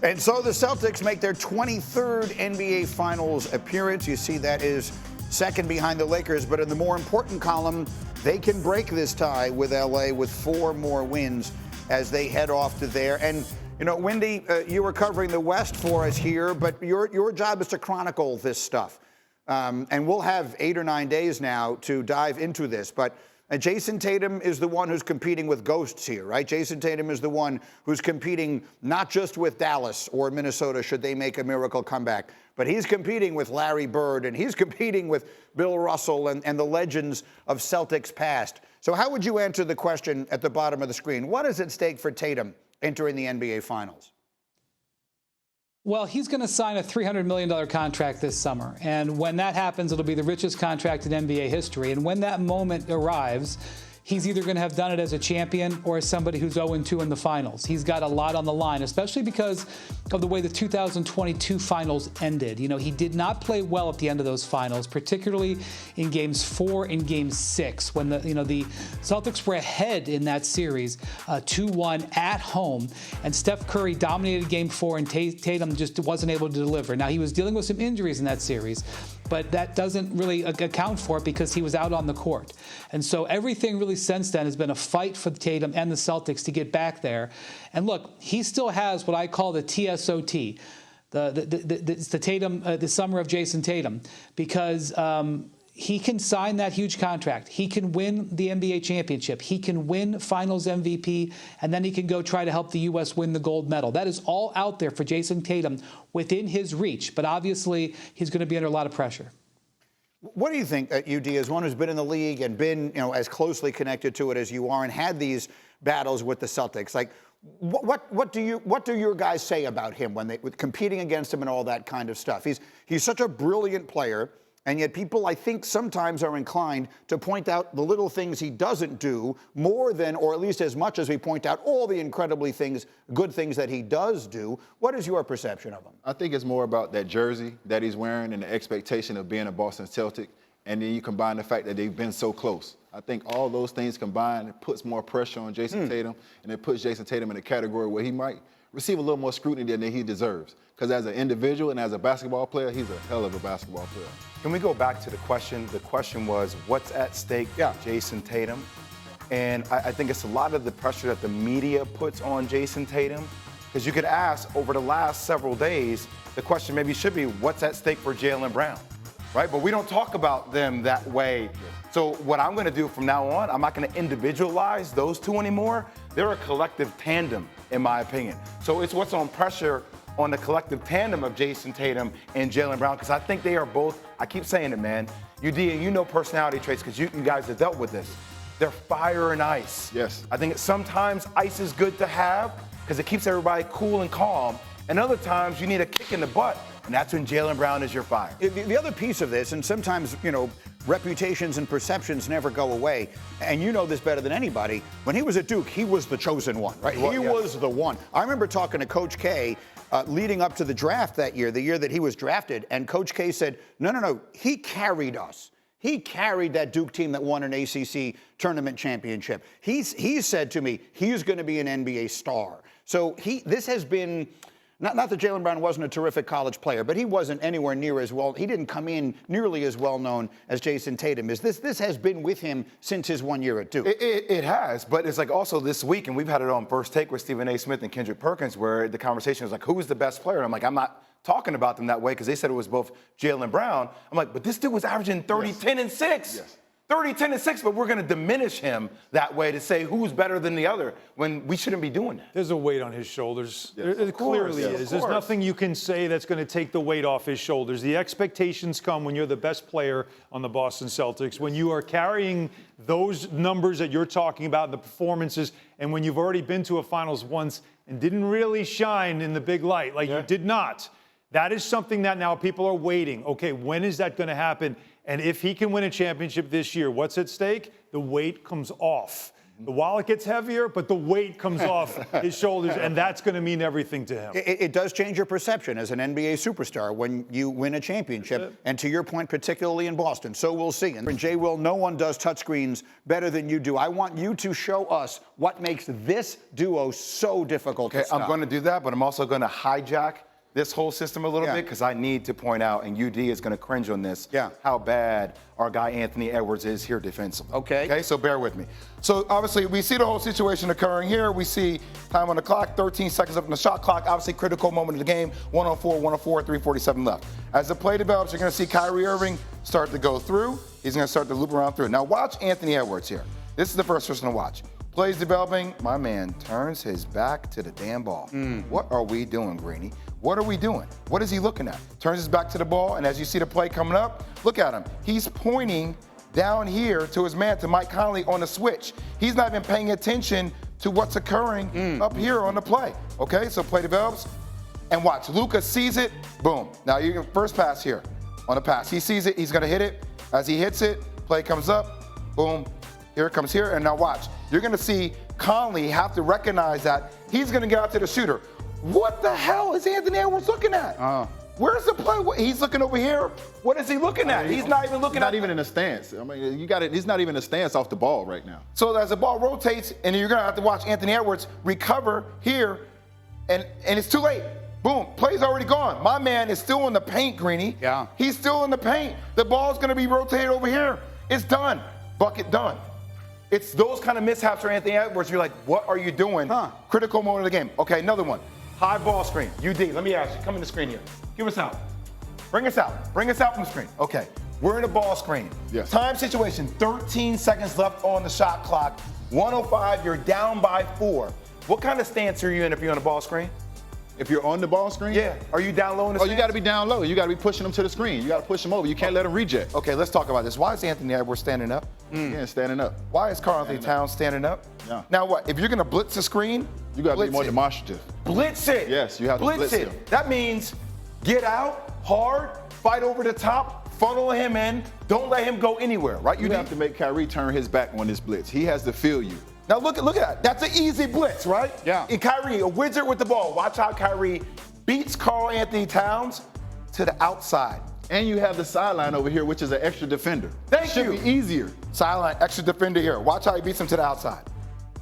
And so the Celtics make their 23rd NBA Finals appearance. You see that is second behind the Lakers, but in the more important column, they can break this tie with LA with 4 more wins as they head off to there. And, you know, Windy, you were covering the West for us here, but your job is to chronicle this stuff. And we'll have 8 or 9 days now to dive into this. But Jayson Tatum is the one who's competing with ghosts here, right? Jayson Tatum is the one who's competing not just with Dallas or Minnesota should they make a miracle comeback, but he's competing with Larry Bird and he's competing with Bill Russell and the legends of Celtics past. So how would you answer the question at the bottom of the screen? What is at stake for Tatum entering the NBA Finals? Well, he's going to sign a $300 million contract this summer. And when that happens, it'll be the richest contract in NBA history. And when that moment arrives, he's either going to have done it as a champion or as somebody who's 0-2 in the finals. He's got a lot on the line, especially because of the way the 2022 finals ended. You know, he did not play well at the end of those finals, particularly in games 4 and game 6, when the Celtics were ahead in that series, 2-1 at home, and Steph Curry dominated game 4, and Tatum just wasn't able to deliver. Now, he was dealing with some injuries in that series, but that doesn't really account for it because he was out on the court. And so everything really since then has been a fight for Tatum and the Celtics to get back there. And look, he still has what I call the TSOT, the Tatum, the summer of Jayson Tatum, because he can sign that huge contract. He can win the NBA championship. He can win Finals MVP, and then he can go try to help the U.S. win the gold medal. That is all out there for Jayson Tatum within his reach, but obviously he's going to be under a lot of pressure. What do you think, UD, as one who's been in the league and been, as closely connected to it as you are and had these battles with the Celtics? Like, what do your guys say about him when with competing against him and all that kind of stuff? He's such a brilliant player. And yet people, I think, sometimes are inclined to point out the little things he doesn't do more than, or at least as much as we point out all the incredibly good things that he does do. What is your perception of him? I think it's more about that jersey that he's wearing and the expectation of being a Boston Celtic. And then you combine the fact that they've been so close. I think all those things combined, it puts more pressure on Jayson Tatum, and it puts Jayson Tatum in a category where he might receive a little more scrutiny than he deserves. Because as an individual and as a basketball player, he's a hell of a basketball player. Can we go back to the question? The question was, what's at stake for Jayson Tatum? And I think it's a lot of the pressure that the media puts on Jayson Tatum. Because you could ask, over the last several days, the question maybe should be, what's at stake for Jaylen Brown? Right? But we don't talk about them that way. So what I'm going to do from now on, I'm not going to individualize those two anymore. They're a collective tandem, in my opinion. So it's what's on pressure on the collective tandem of Jayson Tatum and Jaylen Brown, because I think they are both, I keep saying it, man, UD, and you know personality traits because you guys have dealt with this. They're fire and ice. Yes. I think sometimes ice is good to have because it keeps everybody cool and calm, and other times you need a kick in the butt, and that's when Jaylen Brown is your fire. The other piece of this, and sometimes, reputations and perceptions never go away, and you know this better than anybody, when he was at Duke, he was the chosen one, right? He was the one. I remember talking to Coach K leading up to the draft that year, the year that he was drafted, and Coach K said, no, he carried us. He carried that Duke team that won an ACC tournament championship. He said to me, he's going to be an NBA star. So this has been, not that Jaylen Brown wasn't a terrific college player, but he wasn't anywhere near as well. He didn't come in nearly as well known as Jayson Tatum is. This has been with him since his 1 year at Duke. It has, but it's like also this week, and we've had it on First Take with Stephen A. Smith and Kendrick Perkins, where the conversation was like, who's the best player? And I'm like, I'm not talking about them that way because they said it was both Jaylen Brown. I'm like, but this dude was averaging 30, 10, and 6. Yes. 30, 10, and 6, but we're going to diminish him that way to say who's better than the other when we shouldn't be doing that. There's a weight on his shoulders. Yes. It clearly is. There's nothing you can say that's going to take the weight off his shoulders. The expectations come when you're the best player on the Boston Celtics, when you are carrying those numbers that you're talking about, the performances, and when you've already been to a finals once and didn't really shine in the big light, like you did not. That is something that now people are waiting. Okay, when is that going to happen? And if he can win a championship this year, what's at stake? The weight comes off. The wallet gets heavier, but the weight comes off his shoulders, and that's going to mean everything to him. It does change your perception as an NBA superstar when you win a championship, and to your point, particularly in Boston. So we'll see. And Jay Will, no one does touchscreens better than you do. I want you to show us what makes this duo so difficult to stop. I'm going to do that, but I'm also going to hijack this whole system a little bit because I need to point out, and UD is going to cringe on this, how bad our guy Anthony Edwards is here defensively. Okay, so bear with me. So obviously we see the whole situation occurring here. We see time on the clock, 13 seconds up on the shot clock. Obviously critical moment of the game, 104, 3:47 left. As the play develops, you're going to see Kyrie Irving start to go through. He's going to start to loop around through. Now watch Anthony Edwards here. This is the first person to watch. Plays developing, my man turns his back to the damn ball. What are we doing, Greeny? What are we doing? What is he looking at? Turns his back to the ball, and as you see the play coming up, look at him. He's pointing down here to his man, to Mike Conley on the switch. He's not even paying attention to what's occurring up here on the play. Okay, so play develops, and watch. Luka sees it, boom. Now you can first pass here on the pass. He sees it, he's gonna hit it. As he hits it, play comes up, boom. Here it comes here, and now watch. You're gonna see Conley have to recognize that he's gonna get out to the shooter. What the hell is Anthony Edwards looking at? Where's the play? He's looking over here. What is he looking at? He's not even looking at. Not even in a stance. I mean, you got it. He's not even in a stance off the ball right now. So as the ball rotates, and you're gonna have to watch Anthony Edwards recover here, and it's too late. Boom, play's already gone. My man is still in the paint, Greeny. Yeah. He's still in the paint. The ball's gonna be rotated over here. It's done. Bucket done. It's those kind of mishaps for Anthony Edwards. You're like, what are you doing? Critical moment of the game. Okay, another one. High ball screen. UD, let me ask you. Come in the screen here. Give us out. Bring us out. Bring us out from the screen. Okay, we're in a ball screen. Yes. Time situation, 13 seconds left on the shot clock. 105, you're down by 4. What kind of stance are you in if you're on a ball screen? If you're on the ball screen? Yeah. Are you down low in the stance? You got to be down low. You got to be pushing them to the screen. You got to push them over. You can't let them reject. Okay, let's talk about this. Why is Anthony Edwards standing up? Yeah, standing up. Why is Karl-Anthony Towns standing up? Yeah. Now what? If you're going to blitz the screen, you got to be more demonstrative. Blitz it. Yes, you have to blitz it. him. That means get out hard, fight over the top, funnel him in. Don't let him go anywhere, right? You have to make Kyrie turn his back on this blitz. He has to feel you. Now look at that. That's an easy blitz, right? Yeah. And Kyrie, a wizard with the ball. Watch how Kyrie beats Karl-Anthony Towns to the outside. And you have the sideline over here, which is an extra defender. Thank you. Should be easier. Sideline, extra defender here. Watch how he beats him to the outside.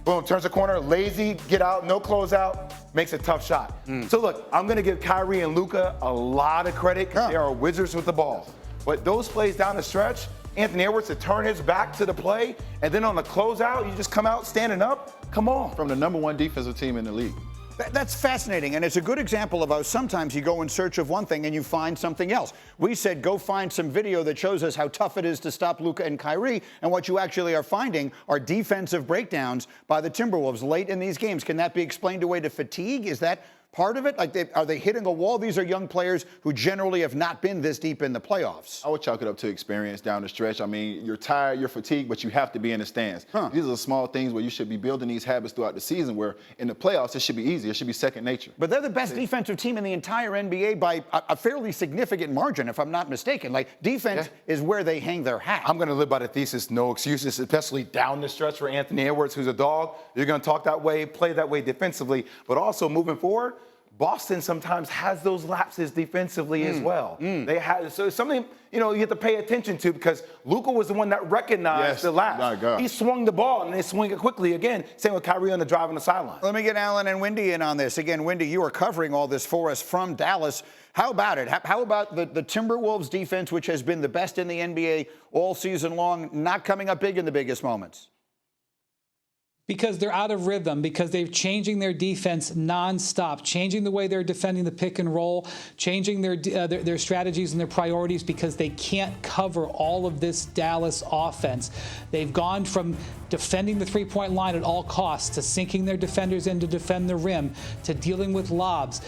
Boom, turns the corner, lazy, get out, no closeout, makes a tough shot. So look, I'm gonna give Kyrie and Luka a lot of credit because they are wizards with the ball. But those plays down the stretch, Anthony Edwards to turn his back to the play, and then on the closeout, you just come out standing up. Come on. From the #1 defensive team in the league. That's fascinating, and it's a good example of how sometimes you go in search of one thing and you find something else. We said go find some video that shows us how tough it is to stop Luka and Kyrie, and what you actually are finding are defensive breakdowns by the Timberwolves late in these games. Can that be explained away to fatigue? Is that part of it? Like, are they hitting a wall? These are young players who generally have not been this deep in the playoffs. I would chalk it up to experience down the stretch. I mean, you're tired, you're fatigued, but you have to be in the stands. These are the small things where you should be building these habits throughout the season, where in the playoffs, it should be easy. It should be second nature. But they're the best defensive team in the entire NBA by a fairly significant margin, if I'm not mistaken. Like, defense is where they hang their hat. I'm going to live by the thesis, no excuses, especially down the stretch for Anthony Edwards, who's a dog. You're going to talk that way, play that way defensively, but also moving forward, Boston sometimes has those lapses defensively as well. They have, so it's something you have to pay attention to, because Luka was the one that recognized the lapse. My God. He swung the ball and they swing it quickly again. Same with Kyrie on the drive on the sideline. Let me get Alan and Wendy in on this. Again, Wendy, you are covering all this for us from Dallas. How about it? How about the Timberwolves defense, which has been the best in the NBA all season long, not coming up big in the biggest moments? Because they're out of rhythm, because they're changing their defense nonstop, changing the way they're defending the pick and roll, changing their strategies and their priorities, because they can't cover all of this Dallas offense. They've gone from defending the three-point line at all costs to sinking their defenders in to defend the rim, to dealing with lobs.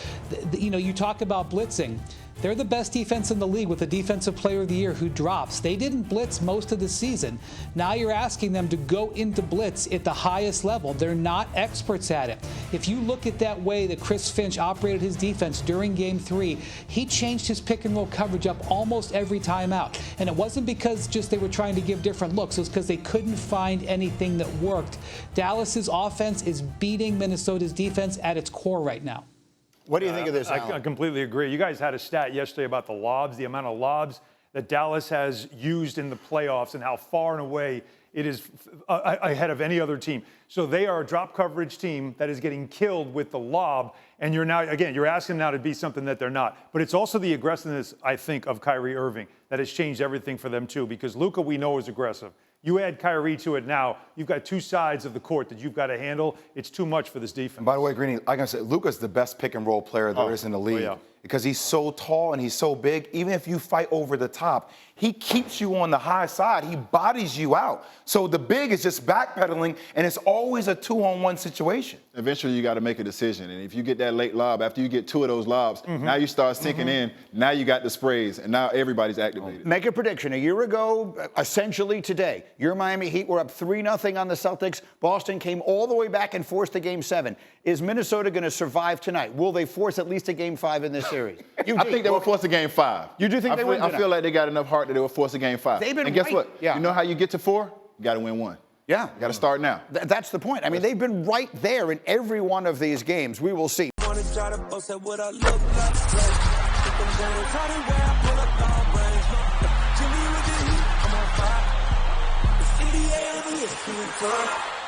You talk about blitzing. They're the best defense in the league with a defensive player of the year who drops. They didn't blitz most of the season. Now you're asking them to go into blitz at the highest level. They're not experts at it. If you look at that way that Chris Finch operated his defense during Game 3, he changed his pick and roll coverage up almost every time out. And it wasn't because just they were trying to give different looks. It was because they couldn't find anything that worked. Dallas's offense is beating Minnesota's defense at its core right now. What do you think of this, I completely agree. You guys had a stat yesterday about the lobs, the amount of lobs that Dallas has used in the playoffs and how far and away it is ahead of any other team. So they are a drop coverage team that is getting killed with the lob. And you're now, again, you're asking them now to be something that they're not. But it's also the aggressiveness, I think, of Kyrie Irving that has changed everything for them, too. Because Luka, we know, is aggressive. You add Kyrie to it now, you've got two sides of the court that you've got to handle. It's too much for this defense. And by the way, Greeny, like I said, Luka's the best pick and roll player there is in the league. Yeah. Because he's so tall and he's so big, even if you fight over the top, he keeps you on the high side. He bodies you out. So the big is just backpedaling, and it's always a 2-on-1 situation. Eventually, you got to make a decision. And if you get that late lob, after you get 2 of those lobs, now you start sinking in. Now you got the sprays, and now everybody's activated. Make a prediction. A year ago, essentially today, your Miami Heat were up 3-0 on the Celtics. Boston came all the way back and forced a Game 7. Is Minnesota going to survive tonight? Will they force at least a Game 5 in this series? I think they will force a Game 5. You do think they will? I feel like they got enough heart that they will force a Game 5. They've been and guess right. what? Yeah. You know how you get to 4? You got to win 1. Yeah. You got to start now. That's the point. I mean, they've been right there in every one of these games. We will see. I'm on fire. It's NBA,